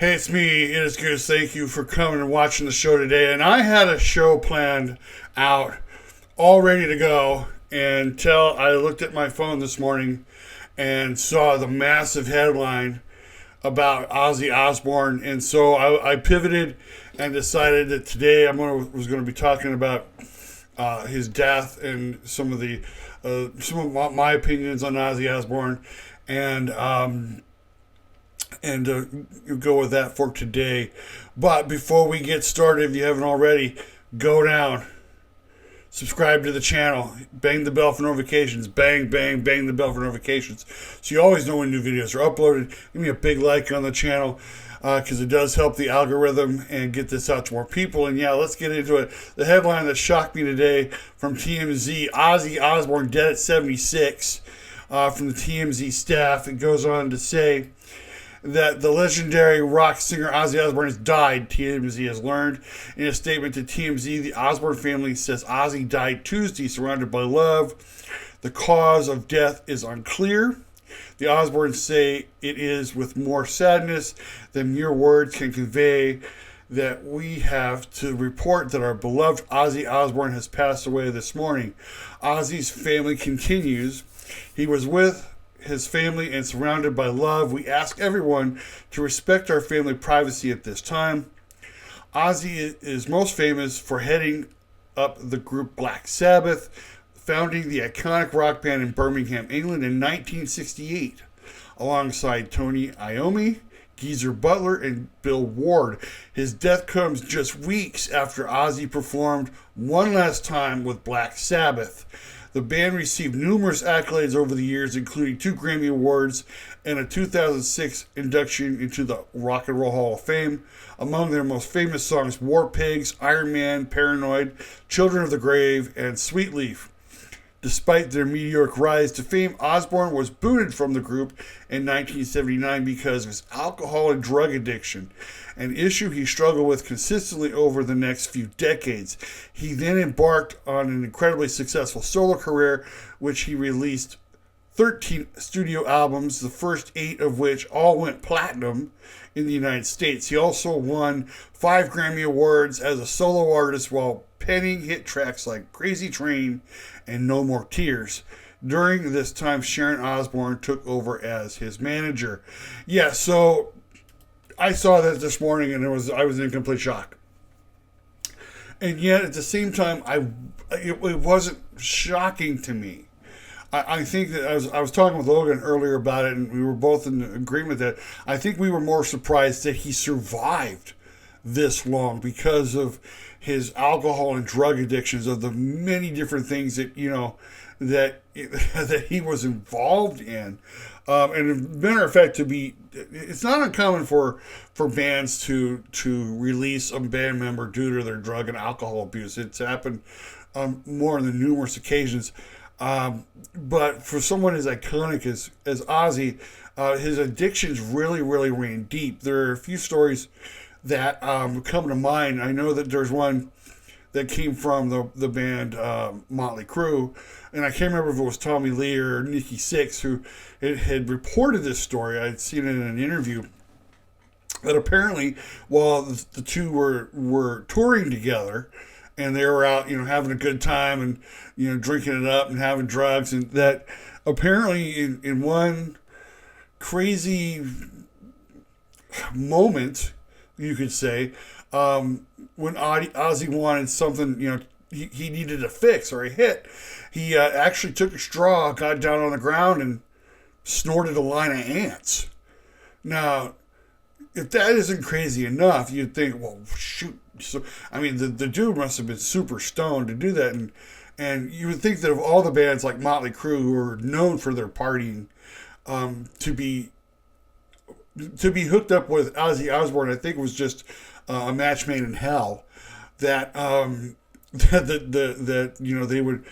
Hey, it's me. It is good. Thank you for coming and watching the show today. And I had a show planned out, all ready to go, until I looked at my phone this morning and saw the massive headline about Ozzy Osbourne. And so I pivoted and decided that today was going to be talking about his death and some of my opinions on Ozzy Osbourne, and go with that for today. But before we get started, if you haven't already, go down, subscribe to the channel, bang the bell for notifications, bang, bang, bang the bell for notifications, so you always know when new videos are uploaded. Give me a big like on the channel, because it does help the algorithm and get this out to more people. And yeah, let's get into it. The headline that shocked me today from TMZ: Ozzy Osbourne dead at 76. From the TMZ staff, it goes on to say that the legendary rock singer Ozzy Osbourne has died, TMZ has learned. In a statement to TMZ, the Osbourne family says Ozzy died Tuesday, surrounded by love. The cause of death is unclear. The Osbournes say it is with more sadness than mere words can convey that we have to report that our beloved Ozzy Osbourne has passed away this morning. Ozzy's family continues. He was with his family and surrounded by love. We ask everyone to respect our family privacy at this time. Ozzy is most famous for heading up the group Black Sabbath, founding the iconic rock band in Birmingham, England in 1968, alongside Tony Iommi, Geezer Butler, and Bill Ward. His death comes just weeks after Ozzy performed one last time with Black Sabbath. The band received numerous accolades over the years, including 2 Grammy Awards and a 2006 induction into the Rock and Roll Hall of Fame. Among their most famous songs, War Pigs, Iron Man, Paranoid, Children of the Grave, and Sweet Leaf. Despite their meteoric rise to fame, Osbourne was booted from the group in 1979 because of his alcohol and drug addiction, an issue he struggled with consistently over the next few decades. He then embarked on an incredibly successful solo career, which he released 13 studio albums, the first 8 of which all went platinum in the United States. He also won 5 Grammy Awards as a solo artist while penning hit tracks like Crazy Train and No More Tears. During this time, Sharon Osbourne took over as his manager. Yeah, so I saw that this morning and I was in complete shock. And yet at the same time, it wasn't shocking to me. I think that I was talking with Logan earlier about it, and we were both in agreement that I think we were more surprised that he survived this long because of his alcohol and drug addictions, of the many different things that that he was involved in. And as a matter of fact, it's not uncommon for bands to release a band member due to their drug and alcohol abuse. It's happened more on the numerous occasions. But for someone as iconic as Ozzy, his addictions really, really ran deep. There are a few stories that come to mind. I know that there's one that came from the band Motley Crue, and I can't remember if it was Tommy Lee or Nikki Sixx who had reported this story. I'd seen it in an interview that apparently while the two were touring together, and they were out, having a good time and, drinking it up and having drugs, and that apparently in one crazy moment, you could say, when Ozzy wanted something, he needed a fix or a hit, he actually took a straw, got down on the ground, and snorted a line of ants. Now, if that isn't crazy enough, you'd think, well, shoot. So, I mean, the dude must have been super stoned to do that. And you would think that of all the bands like Motley Crue, who are known for their partying, to be hooked up with Ozzy Osbourne, I think was just a match made in hell. That they would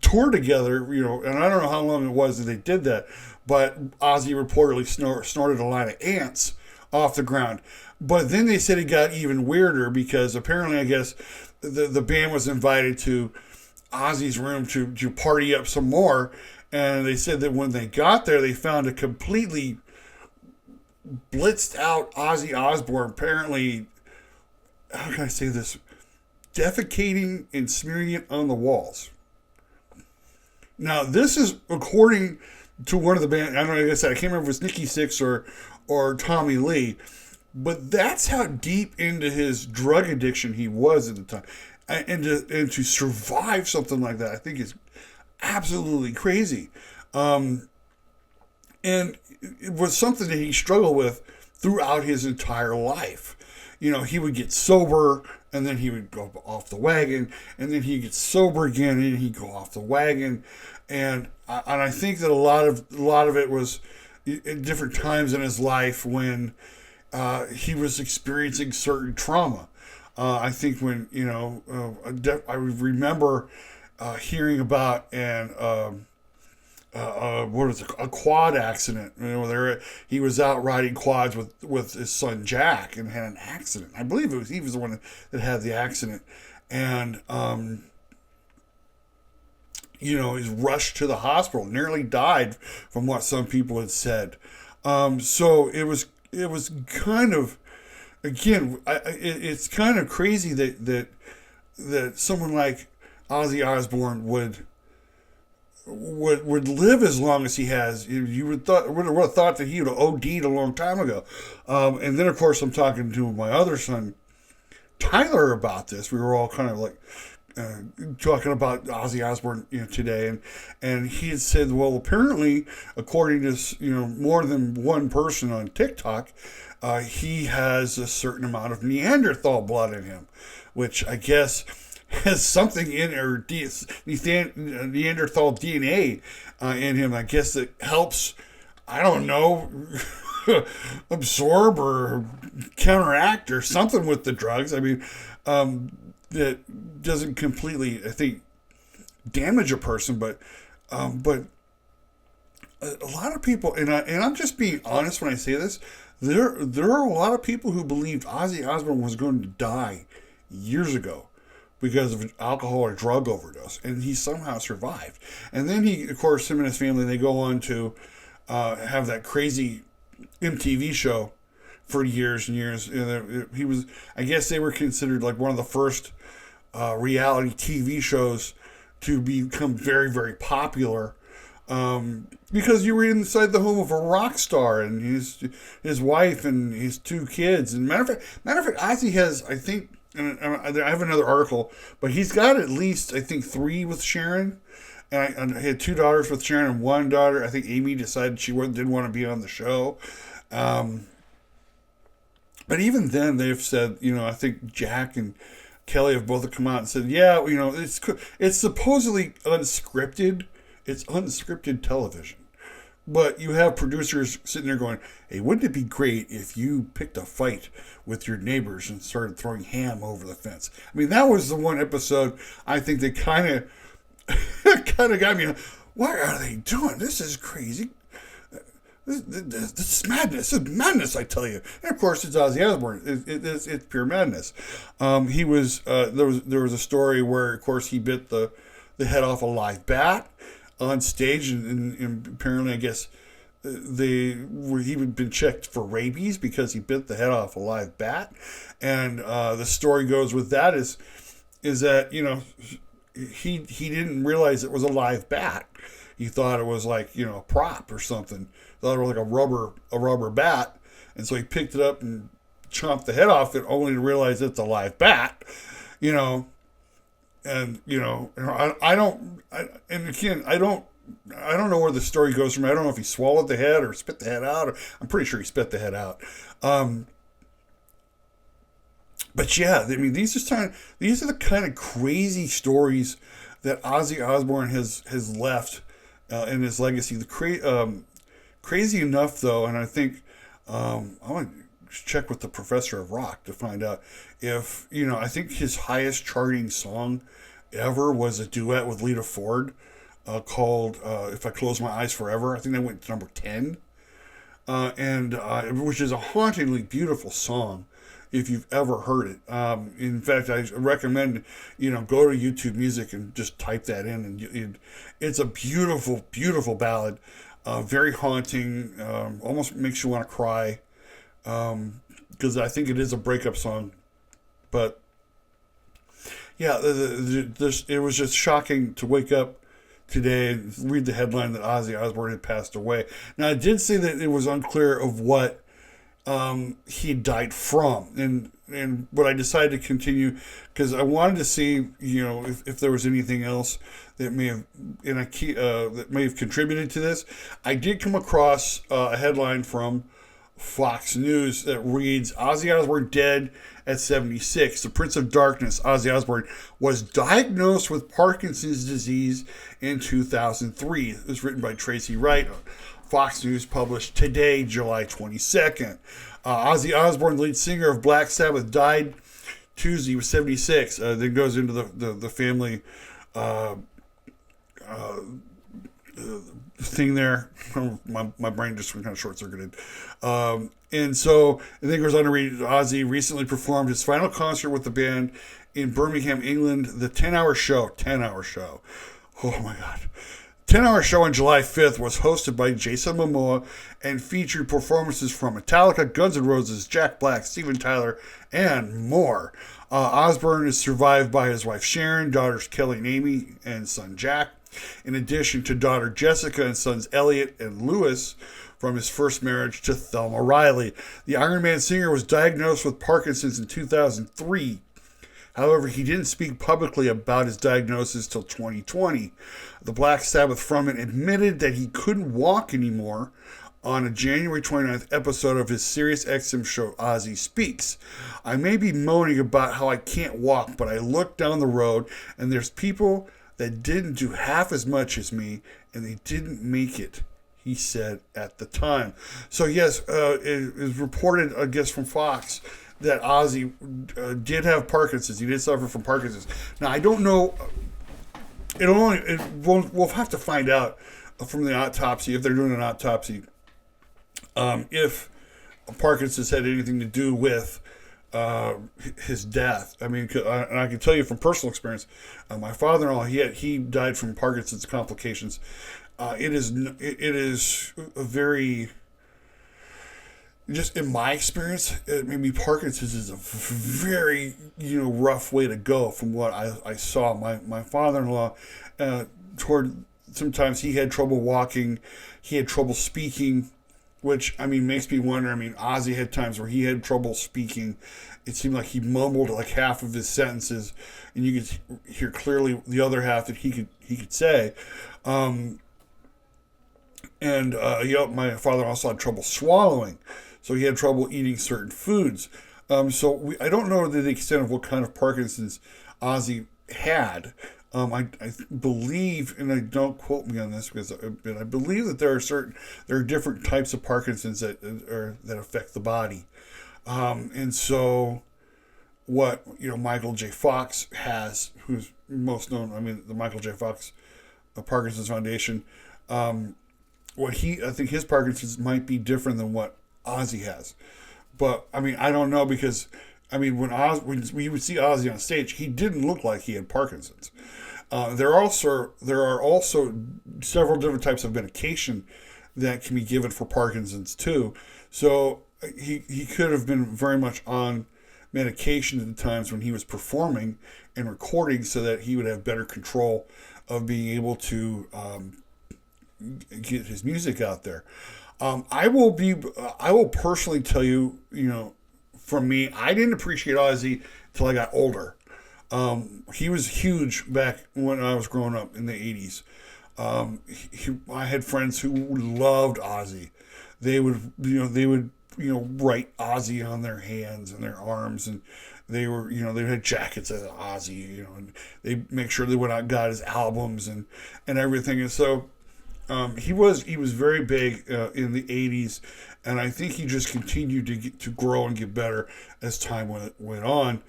tour together, and I don't know how long it was that they did that, but Ozzy reportedly snorted a line of ants off the ground. But then they said it got even weirder because apparently, I guess, the band was invited to Ozzy's room to party up some more. And they said that when they got there, they found a completely blitzed out Ozzy Osbourne, apparently, how can I say this? Defecating and smearing it on the walls. Now, this is according to one of the band. I don't know. Like I said, I can't remember if it was Nikki Sixx or Tommy Lee, but that's how deep into his drug addiction he was at the time, and to survive something like that, I think is absolutely crazy. And it was something that he struggled with throughout his entire life. You know, he would get sober, and then he would go off the wagon, and then he'd get sober again, and he'd go off the wagon, and I think that a lot of it was at different times in his life when he was experiencing certain trauma. I think when I remember hearing about a quad accident. You know, he was out riding quads with his son Jack and had an accident. I believe he was the one that had the accident, and he's rushed to the hospital, nearly died, from what some people had said. So it was kind of, again, it's kind of crazy that someone like Ozzy Osbourne would live as long as he has. You would have thought that he would have OD'd a long time ago. And then, of course, I'm talking to my other son, Tyler, about this. We were all kind of like talking about Ozzy Osbourne, today, and he had said, well, apparently, according to more than one person on TikTok, he has a certain amount of Neanderthal blood in him, which I guess has something in, or Neanderthal DNA in him, I guess, that helps, I don't know, absorb or counteract or something with the drugs. I mean, that doesn't completely, I think, damage a person, but a lot of people, and I'm just being honest when I say this, there are a lot of people who believed Ozzy Osbourne was going to die years ago because of an alcohol or drug overdose, and he somehow survived. And then him and his family, they go on to have that crazy MTV show for years and years. He was, I guess they were considered like one of the first reality TV shows to become very, very popular, because you were inside the home of a rock star and his wife and his two kids. And matter of fact, Ozzy has, I think, and I have another article, but he's got at least, I think, 3 with Sharon. And I had 2 daughters with Sharon and 1 daughter. I think Amy decided she didn't want to be on the show. But even then, they've said, I think Jack and Kelly have both come out and said, yeah, it's supposedly unscripted. It's unscripted television. But you have producers sitting there going, hey, wouldn't it be great if you picked a fight with your neighbors and started throwing ham over the fence? I mean, that was the one episode I think that kind of got me. What are they doing? This is crazy. This is madness. This is madness, I tell you. And of course, it's Ozzy Osbourne. It's pure madness. He was there was a story where, of course, he bit the head off a live bat on stage, and apparently, I guess, he had been checked for rabies because he bit the head off a live bat. And the story goes with that is that he didn't realize it was a live bat. He thought it was like a prop or something. Thought it was like a rubber bat, and so he picked it up and chomped the head off it, only to realize it's a live bat. And I don't know where the story goes from. I don't know if he swallowed the head or spit the head out. I'm pretty sure he spit the head out. But yeah, I mean, these are the kind of crazy stories that Ozzy Osbourne has left in his legacy. Crazy enough, though, and I think I want to check with the professor of rock to find out if I think his highest charting song ever was a duet with Lita Ford called "If I Close My Eyes Forever." I think that went to number 10, and which is a hauntingly beautiful song if you've ever heard it. In fact, I recommend go to YouTube Music and just type that in, and it's a beautiful, beautiful ballad. Very haunting, almost makes you want to cry. because I think it is a breakup song. But yeah, it was just shocking to wake up today and read the headline that Ozzy Osbourne had passed away. Now, I did say that it was unclear of what he died from, but I decided to continue because I wanted to see, if there was anything else that may have that may have contributed to this. I did come across a headline from Fox News that reads, Ozzy Osbourne dead at 76. The Prince of Darkness, Ozzy Osbourne, was diagnosed with Parkinson's disease in 2003. It was written by Tracy Wright. Fox News published today, July 22nd. Ozzy Osbourne, lead singer of Black Sabbath, died Tuesday. He was 76. Then goes into the family thing there. My brain just kind of short-circuited. And so I think it goes on to read, Ozzy recently performed his final concert with the band in Birmingham, England. The 10-hour show. Oh my God. 10-hour show on July 5th was hosted by Jason Momoa and featured performances from Metallica, Guns N' Roses, Jack Black, Steven Tyler, and more. Osbourne is survived by his wife Sharon, daughters Kelly and Amy, and son Jack, in addition to daughter Jessica and sons Elliot and Lewis from his first marriage to Thelma Riley. The Iron Man singer was diagnosed with Parkinson's in 2003. However, he didn't speak publicly about his diagnosis till 2020. The Black Sabbath frontman admitted that he couldn't walk anymore on a January 29th episode of his Sirius XM show, Ozzy Speaks. I may be moaning about how I can't walk, but I look down the road and there's people that didn't do half as much as me and they didn't make it, he said at the time. So yes, it is reported, I guess, from Fox that Ozzy did have Parkinson's. He did suffer from Parkinson's. Now, I don't know. We'll have to find out from the autopsy, if they're doing an autopsy, if Parkinson's had anything to do with his death. I mean, and I can tell you from personal experience, my father-in-law, he died from Parkinson's complications. It is a very, just in my experience, maybe Parkinson's is a very, rough way to go from what I saw. My father-in-law, sometimes he had trouble walking, he had trouble speaking, which, makes me wonder. Ozzy had times where he had trouble speaking. It seemed like he mumbled like half of his sentences, and you could hear clearly the other half that he could say. My father also had trouble swallowing. So he had trouble eating certain foods. I don't know the extent of what kind of Parkinson's Ozzy had. I believe, and I don't quote me on this, but I believe that there are different types of Parkinson's that affect the body. And so what, Michael J. Fox has, who's most known, the Michael J. Fox Parkinson's Foundation, I think his Parkinson's might be different than what Ozzy has. But I don't know, because when you would see Ozzy on stage, he didn't look like he had Parkinson's. There are also several different types of medication that can be given for Parkinson's too. So he could have been very much on medication at the times when he was performing and recording, so that he would have better control of being able to get his music out there. I will personally tell you, from me, I didn't appreciate Ozzy until I got older. He was huge back when I was growing up in the 80s. I had friends who loved Ozzy. They would write Ozzy on their hands and their arms, and they had jackets of Ozzy, and they make sure they went out and got his albums and everything. And so, he was very big in the 80s, and I think he just continued to grow and get better as time went on.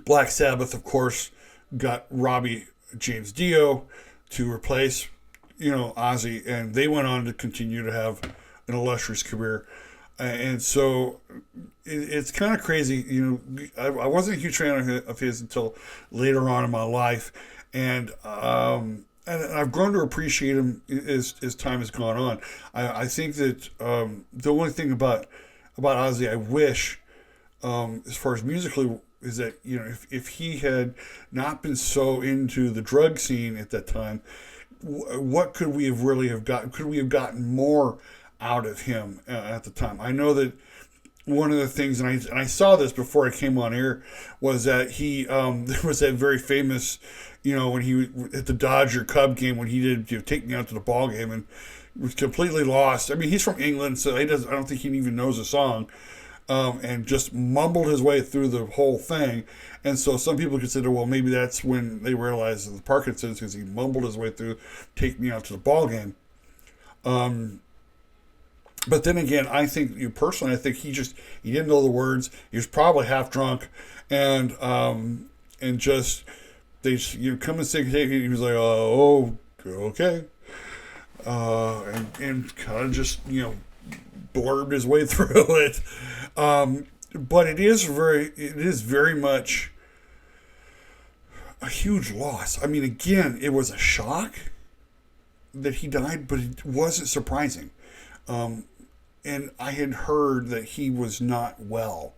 Black Sabbath, of course, got Robbie James Dio to replace, Ozzy, and they went on to continue to have an illustrious career. And so it's kind of crazy. I wasn't a huge fan of his until later on in my life, and and I've grown to appreciate him as time has gone on. I think that the only thing about Ozzy, I wish, as far as musically, is that if he had not been so into the drug scene at that time, what could we have really have gotten? Could we have gotten more out of him at the time? I know that one of the things, and I saw this before I came on air, was that he there was that very famous, when he at the Dodger Cub game when he did take me out to the ball game and was completely lost. I mean, he's from England, so he does. I don't think he even knows a song, and just mumbled his way through the whole thing. And so some people consider, well, maybe that's when they realized the Parkinson's because he mumbled his way through "Take Me Out to the Ball Game." But then again, I think personally, I think he didn't know the words. He was probably half drunk, and just they come and sing. He was like, oh, okay, and kind of just blurbed his way through it. But it is very much a huge loss. I mean, again, it was a shock that he died, but it wasn't surprising. And I had heard that he was not well.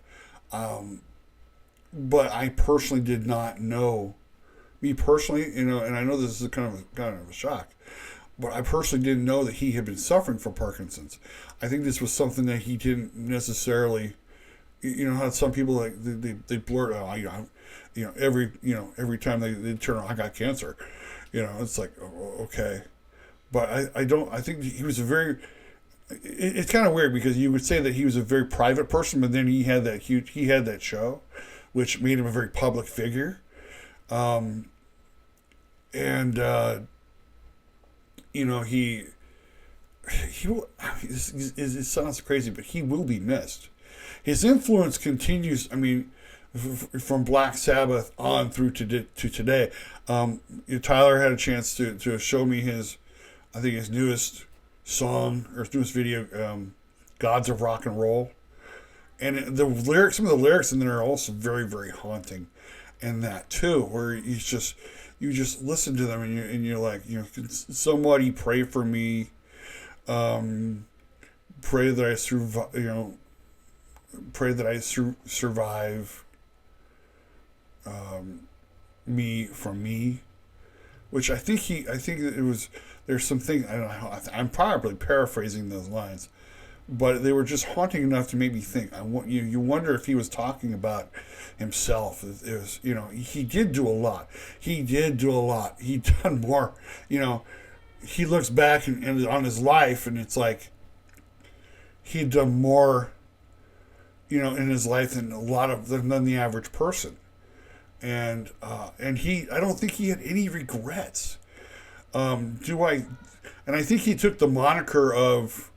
But I personally did not know. Me personally, and I know this is kind of a shock, but I personally didn't know that he had been suffering from Parkinson's. I think this was something that he didn't necessarily, how some people they blurt out, every time they turn around, I got cancer, it's like, okay, but I think he was a very. It's kind of weird because you would say that he was a very private person, but then he had that show, which made him a very public figure, it sounds crazy, but he will be missed. His influence continues. I mean, from Black Sabbath on through to today. Tyler had a chance to show me his newest song or his newest video, "Gods of Rock and Roll," and some of the lyrics in there are also very, very haunting, and that too, where you just listen to them and you're like, can somebody pray for me, pray that I survive, survive, me from me, which I think it was. There's something, I don't know, I'm probably paraphrasing those lines, but they were just haunting enough to make me think. You wonder if he was talking about himself. It was, he did do a lot. He done more. He looks back and on his life, and it's like he'd done more, in his life than than the average person. And I don't think he had any regrets. And I think he took the moniker of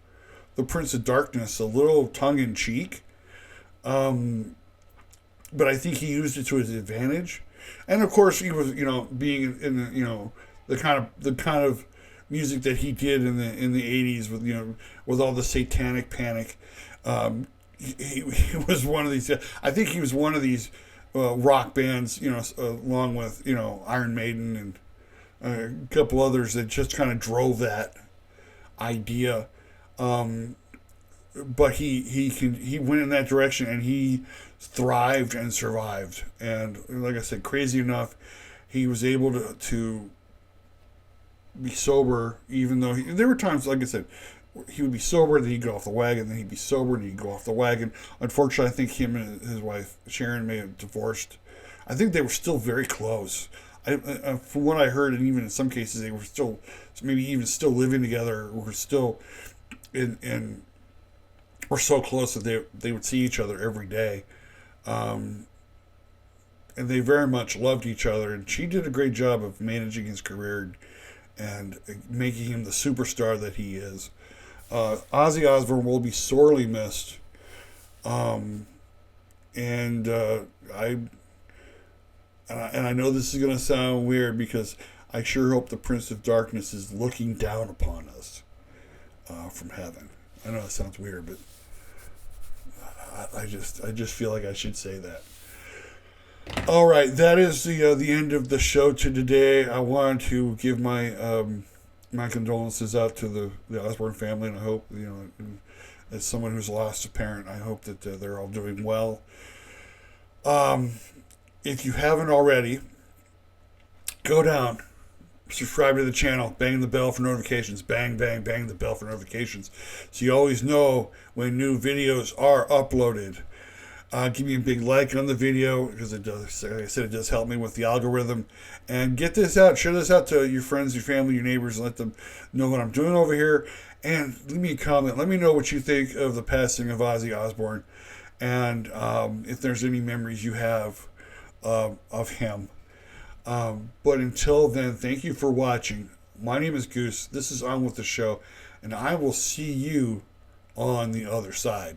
the Prince of Darkness a little tongue in cheek. But I think he used it to his advantage. And of course he was, being in the kind of music that he did in the 80s with all the satanic panic. He was one of these, I think he was one of these rock bands, along with, Iron Maiden and a couple others that just kind of drove that idea. But he went in that direction and he thrived and survived. And like I said, crazy enough, he was able to be sober, even though there were times, like I said, he would be sober, then he'd go off the wagon, then he'd be sober, and he'd go off the wagon. Unfortunately, I think him and his wife, Sharon, may have divorced. I think they were still very close. From what I heard, and even in some cases, they were still, maybe even still living together, or were still were so close that they would see each other every day. And they very much loved each other, and she did a great job of managing his career and making him the superstar that he is. Ozzy Osbourne will be sorely missed. And I know this is going to sound weird because I sure hope the Prince of Darkness is looking down upon us from heaven. I know it sounds weird, but I just feel like I should say that. All right, that is the end of the show to today. I wanted to give my condolences out to the Osborne family, and I hope, as someone who's lost a parent, I hope that they're all doing well. Um, if you haven't already, go down, subscribe to the channel, bang the bell for notifications, bang, bang, bang the bell for notifications, so you always know when new videos are uploaded. Give me a big like on the video because it does, like I said, it does help me with the algorithm. And get this out, share this out to your friends, your family, your neighbors, and let them know what I'm doing over here. And leave me a comment. Let me know what you think of the passing of Ozzy Osbourne, and if there's any memories you have of him. But until then, thank you for watching. My name is Goose. This is On With The Show, and I will see you on the other side.